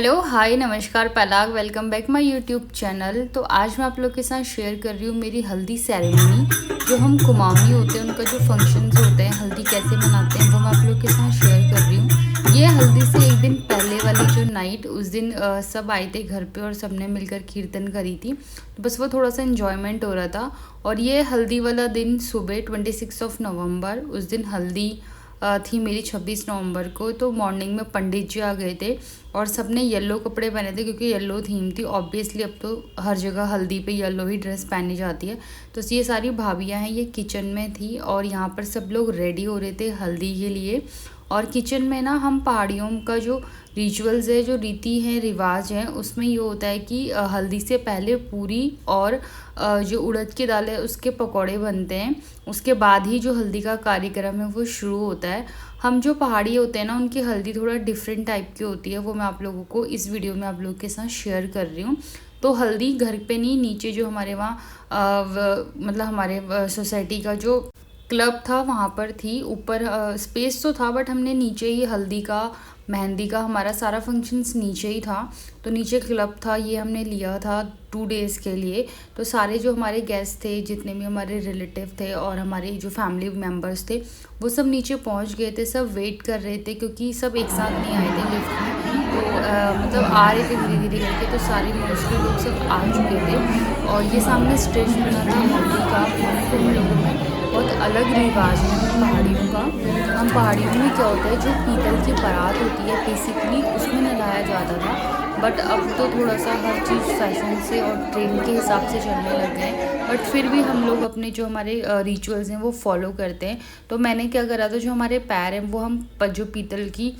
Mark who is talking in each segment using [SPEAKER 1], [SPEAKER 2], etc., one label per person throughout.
[SPEAKER 1] Hello hi नमस्कार Parag, welcome back my YouTube channel. तो आज मैं आप लोग के साथ शेयर कर रही हूँ मेरी हल्दी सेरेमनी। जो हम कुमाऊनी होते हैं उनका जो फंक्शंस होते हैं, हल्दी कैसे मनाते हैं, वो मैं आप लोग के साथ शेयर कर रही हूँ। ये हल्दी से एक दिन पहले वाली जो नाइट, उस दिन सब आए थे घर पे और सबने मिलकर कीर्तन करी थी। तो बस वो थोड़ा सा इन्जॉयमेंट हो रहा था। और ये हल्दी वाला दिन सुबह 26 नवंबर, उस दिन हल्दी थी मेरी 26 नवंबर को। तो मॉर्निंग में पंडित जी आ गए थे और सबने येलो कपड़े पहने थे क्योंकि येलो थीम थी। ऑब्वियसली अब तो हर जगह हल्दी पे येलो ही ड्रेस पहनी जाती है। तो ये सारी भाभियां हैं, ये किचन में थी और यहाँ पर सब लोग रेडी हो रहे थे हल्दी के लिए। और किचन में ना हम पहाड़ियों का जो रिचुअल्स है, जो रीति है, रिवाज है, उसमें ये होता है कि हल्दी से पहले पूरी और जो उड़द की दाल है उसके पकौड़े बनते हैं। उसके बाद ही जो हल्दी का कार्यक्रम है वो शुरू होता है। हम जो पहाड़ी होते हैं ना, उनकी हल्दी थोड़ा डिफरेंट टाइप की होती है। वो मैं आप लोगों को इस वीडियो में आप लोगों के साथ शेयर कर रही हूँ। तो हल्दी घर पे नहीं, नीचे जो हमारे वहाँ मतलब हमारे सोसाइटी का जो क्लब था वहाँ पर थी। ऊपर स्पेस तो था बट हमने नीचे ही हल्दी का, मेहंदी का, हमारा सारा फंक्शंस नीचे ही था। तो नीचे क्लब था, ये हमने लिया था 2 डेज़ के लिए। तो सारे जो हमारे गेस्ट थे, जितने भी हमारे रिलेटिव थे और हमारे जो फैमिली मेम्बर्स थे, वो सब नीचे पहुँच गए थे। सब वेट कर रहे थे क्योंकि सब एक साथ नहीं आए थे लिफ्ट में। तो मतलब आ रहे थे धीरे धीरे करके। तो सारे मोस्टली लोग सब आ चुके थे। और ये सामने स्टेज बना था हल्दी का। हम लोगों में बहुत अलग रिवाज है पहाड़ियों का। हम पहाड़ियों में क्या होता है, जो पीतल की बारात होती है बेसिकली, उसमें नहलाया जाता था। बट अब तो थोड़ा सा हर चीज़ फैशन से और ट्रेंड के हिसाब से चलने लग गए। बट फिर भी हम लोग अपने जो हमारे रिचुअल्स हैं वो फॉलो करते हैं। तो मैंने क्या करा था, जो हमारे पैर हैं वो हम जो पीतल की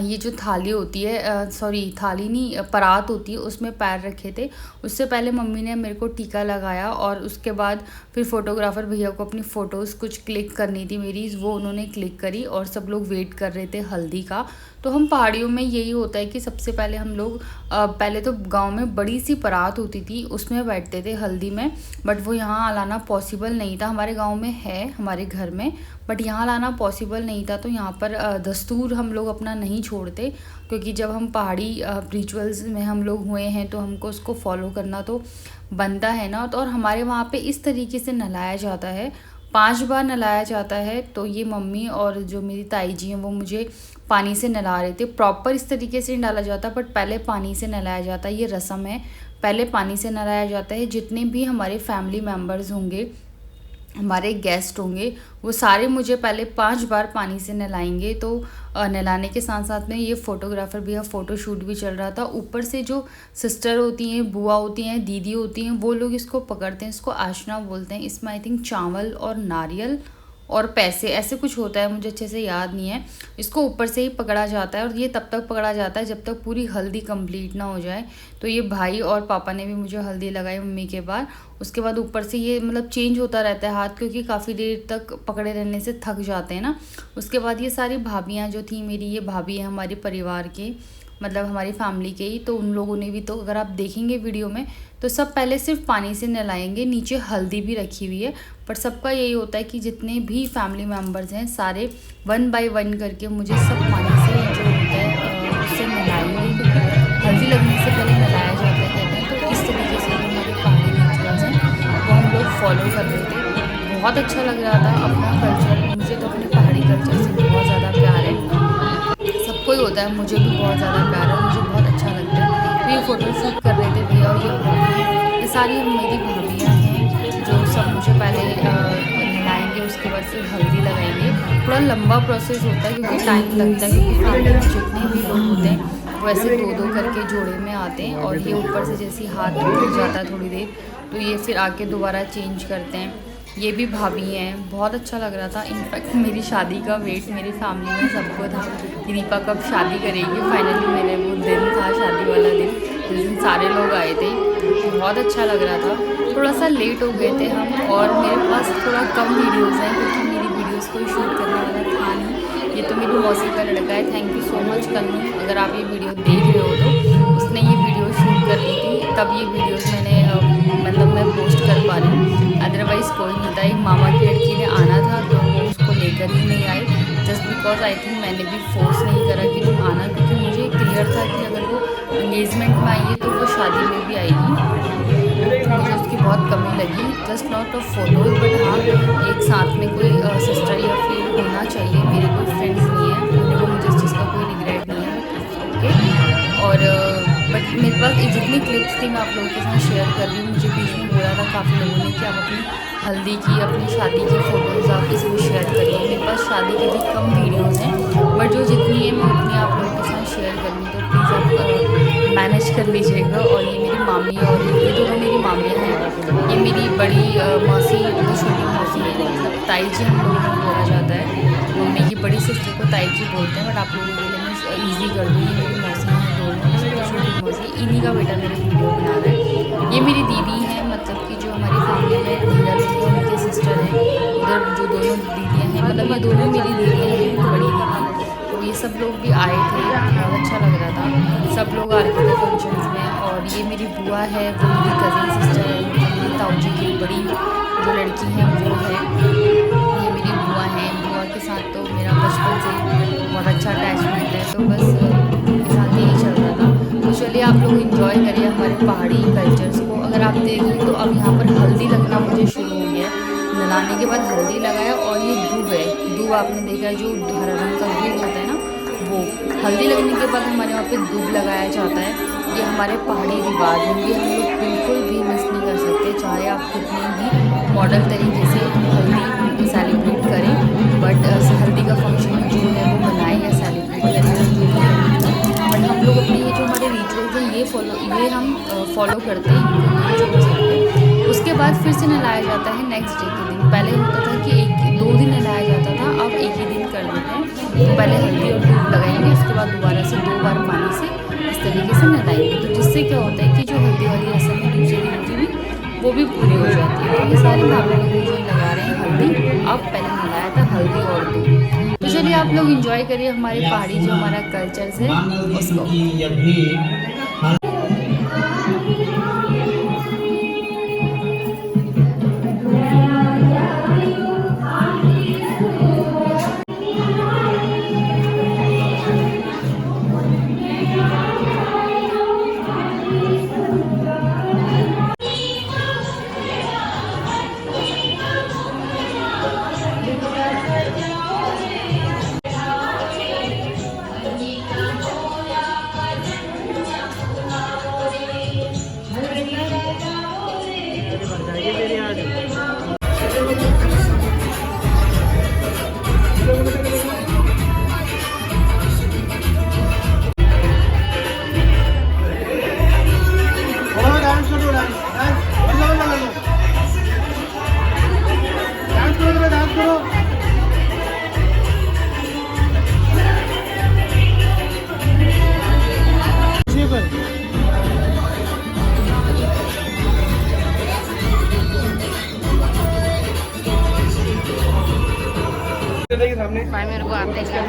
[SPEAKER 1] ये जो थाली होती है, सॉरी थाली नहीं, परात होती है, उसमें पैर रखे थे। उससे पहले मम्मी ने मेरे को टीका लगाया और उसके बाद फिर फोटोग्राफर भैया को अपनी फ़ोटोज़ कुछ क्लिक करनी थी मेरी, वो उन्होंने क्लिक करी और सब लोग वेट कर रहे थे हल्दी का। तो हम पहाड़ियों में यही होता है कि सबसे पहले हम लोग पहले तो गांव में बड़ी सी परात होती थी, उसमें बैठते थे हल्दी में। बट वो यहाँ लाना पॉसिबल नहीं था। हमारे गांव में है, हमारे घर में, बट यहाँ लाना पॉसिबल नहीं था। तो यहाँ पर दस्तूर हम लोग अपना नहीं छोड़ते क्योंकि जब हम पहाड़ी रिचुअल्स में हम लोग हुए हैं तो हमको उसको फॉलो करना तो बनता है ना। तो और हमारे वहाँ पे इस तरीके से नहलाया जाता है, 5 बार नहलाया जाता है। तो ये मम्मी और जो मेरी ताई जी हैं वो मुझे पानी से नहला रहे थे। प्रॉपर इस तरीके से नहीं डाला जाता बट पहले पानी से नहलाया जाता है। ये रस्म है, पहले पानी से नहलाया जाता है। जितने भी हमारे फैमिली मेम्बर्स होंगे, हमारे गेस्ट होंगे, वो सारे मुझे पहले 5 बार पानी से नहलाएंगे। तो नहलाने के साथ साथ में ये फ़ोटोग्राफ़र भी, फ़ोटो शूट भी चल रहा था। ऊपर से जो सिस्टर होती हैं, बुआ होती हैं, दीदी होती हैं, वो लोग इसको पकड़ते हैं, इसको आशना बोलते हैं। इसमें आई थिंक चावल और नारियल और पैसे ऐसे कुछ होता है, मुझे अच्छे से याद नहीं है। इसको ऊपर से ही पकड़ा जाता है और ये तब तक पकड़ा जाता है जब तक पूरी हल्दी कंप्लीट ना हो जाए। तो ये भाई और पापा ने भी मुझे हल्दी लगाई मम्मी के बाद। उसके बाद ऊपर से ये मतलब चेंज होता रहता है हाथ, क्योंकि काफ़ी देर तक पकड़े रहने से थक जाते हैं ना। उसके बाद ये सारी भाभियाँ जो थी मेरी, ये भाभी है हमारे परिवार के, मतलब हमारी फैमिली के ही। तो उन लोगों ने भी, तो अगर आप देखेंगे वीडियो में, तो सब पहले सिर्फ पानी से नहलाएंगे, नीचे हल्दी भी रखी हुई है। पर सबका यही होता है कि जितने भी फैमिली मेम्बर्स हैं सारे 1 बाय 1 करके मुझे सब पानी से जो होता है उससे नहलाएंगे, क्योंकि हल्दी लगने से पहले नहलाया जाता है कहते हैं। तो इस तरीके से हमारे पहाड़ी रिचुअल्स हैं वो हम लोग फॉलो कर रहे थे। बहुत अच्छा लग रहा था अपना कल्चर। मुझे तो अपने पहाड़ी कल्चर से बहुत ज़्यादा प्यार है। सबको ही होता है, मुझे भी बहुत ज़्यादा प्यार है, मुझे बहुत अच्छा लगता है। तो ये फ़ोटो शूट कर रहे थे भैया और ये सारी मेरी भाभियाँ हैं जो सब मुझे पहले नहलाएंगे, उसके बाद फिर हल्दी लगाएंगे। थोड़ा लंबा प्रोसेस होता है क्योंकि टाइम लगता है, क्योंकि फैमिली में जितने भी लोग होते हैं वो ऐसे 2-2 करके जोड़े में आते हैं। और ये ऊपर से जैसे हाथ टूट जाता है थोड़ी देर, तो ये फिर आके दोबारा चेंज करते हैं। ये भी भाभी हैं, बहुत अच्छा लग रहा था। इनफैक्ट मेरी शादी का वेट मेरी फैमिली में सबको था कि दीपा कब शादी करेगी। फाइनली मेरे वो दिन था, शादी वाला दिन, जिस दिन सारे लोग आए थे। बहुत अच्छा लग रहा था। थोड़ा सा लेट हो गए थे हम और मेरे पास थोड़ा कम वीडियोज़ हैं क्योंकि मेरी वीडियोज़ को शूट करने वाला था नहीं। ये तो मेरी मौसी का लड़का है, थैंक यू सो मच कन्नू, अगर आप ये वीडियो देख रहे हो तो। उसने ये वीडियो शूट कर ली थी, तब ये वीडियोज़ मैंने मतलब मैं पोस्ट कर पा रही हूँ। अदरवाइज़ कोई नहीं था। एक मामा की लड़की ने आना था तो वो उसको लेकर ही नहीं आई, जस्ट बिकॉज आई थिंक मैंने भी फोर्स नहीं करा कि तुम आना, क्योंकि मुझे क्लियर था कि अगर वो एंगेजमेंट में आई है तो वो शादी में भी आएगी। मुझे उसकी बहुत कमी लगी, just not of photos but हाँ एक साथ में कोई सिस्टर या फिर होना चाहिए। मेरे कोई फ्रेंड्स नहीं है, मेरे को मुझे इस चीज़ का कोई रिग्रेट नहीं है, ओके। और बट मेरे पास जितनी क्लिप्स थी मैं आप लोगों के साथ शेयर कर रही हूँ। मुझे बीच में बोला था काफ़ी लोगों ने कि आप अपनी हल्दी की, अपनी शादी की फ़ोटोज़ आप इसमें शेयर करिए। मेरे पास शादी की भी कम वीडियोज़ हैं, बट जो जितनी है मैं उतनी आप लोगों के साथ शेयर करूँगी, तो प्लीज़ आप मैनेज कर लीजिएगा। और ये मेरी मामी और ये दोनों मेरी मामियाँ हैं। ये मेरी बड़ी मौसी, जो छोटी मौसी है, मतलब ताई जी हम लोगों को बोला जाता है। मम्मी की बड़ी सिस्टर को ताई जी बोलते हैं, बट आप लोगों के लिए मैं ईजी कर दूँ। ये मेरी मौसी हैं दोनों, छोटी मौसी, इन्हीं का बेटा मेरे वीडियो बना रहा है। ये मेरी दीदी है, मतलब कि जो हमारी फैमिली में धीरा लोग उनके सिस्टर हैं। उधर जो दोनों दीदियाँ हैं, मतलब ये दोनों मेरी दीदियाँ हैं, बड़ी दीदी। तो ये सब लोग भी आए थे, बहुत अच्छा लग रहा था। सब लोग आ रहे थे फंक्शंस में। और ये मेरी बुआ है, वो मेरी कज़न सिस्टर है, मेरी ताऊ जी की बड़ी जो लड़की है वो है। ये मेरी बुआ है, बुआ के साथ तो मेरा बचपन से बहुत अच्छा अटैचमेंट है, तो बस साथ ही चल रहा था। तो चलिए आप लोग इंजॉय करिए हमारे पहाड़ी कल्चर्स को। अगर आप देखें तो अब यहाँ पर हल्दी लगना मुझे शुरू हो गया है। नलाने के बाद हल्दी लगाया, और ये दूब है, दूब आपने देखा है जो हरा रंग का दूब होता है ना, वो हल्दी लगने के बाद हमारे वहाँ पे दूब लगाया जाता है। ये हमारे पहाड़ी रिवाज हैं, ये हम लोग बिल्कुल भी मिस नहीं कर सकते, चाहे आप कितने भी मॉडर्न तरीके से हल्दी सेलिब्रेट करें, बट हल्दी का फंक्शन जो है वो मनाएं या सेलिब्रेट करें। बट हम लोग अपने ये जो हमारे रिचुअल्स हैं ये हम फॉलो करते हैं। उसके बाद फिर से नहलाया जाता है नेक्स्ट डे के दिन। पहले होता था कि 2 दिन नहलाया जाता था, अब एक ही दिन कर देते हैं। तो पहले हल्दी और दूध लगाएंगे, उसके बाद दोबारा से 2 बार पानी से इस तरीके से नहलाएंगे। तो जिससे क्या होता है कि जो हल्दी वाली रस्म है दूसरे दिन की भी वो भी पूरी हो जाती है। तो ये सारे आप लोग जो लगा रहे हैं हल्दी, अब पहले नहलाया था हल्दी और दूध। तो चलिए आप लोग इंजॉय करिए हमारे पहाड़ी जो हमारा कल्चर्स है उसको।
[SPEAKER 2] भाई मेरे को आते हैं।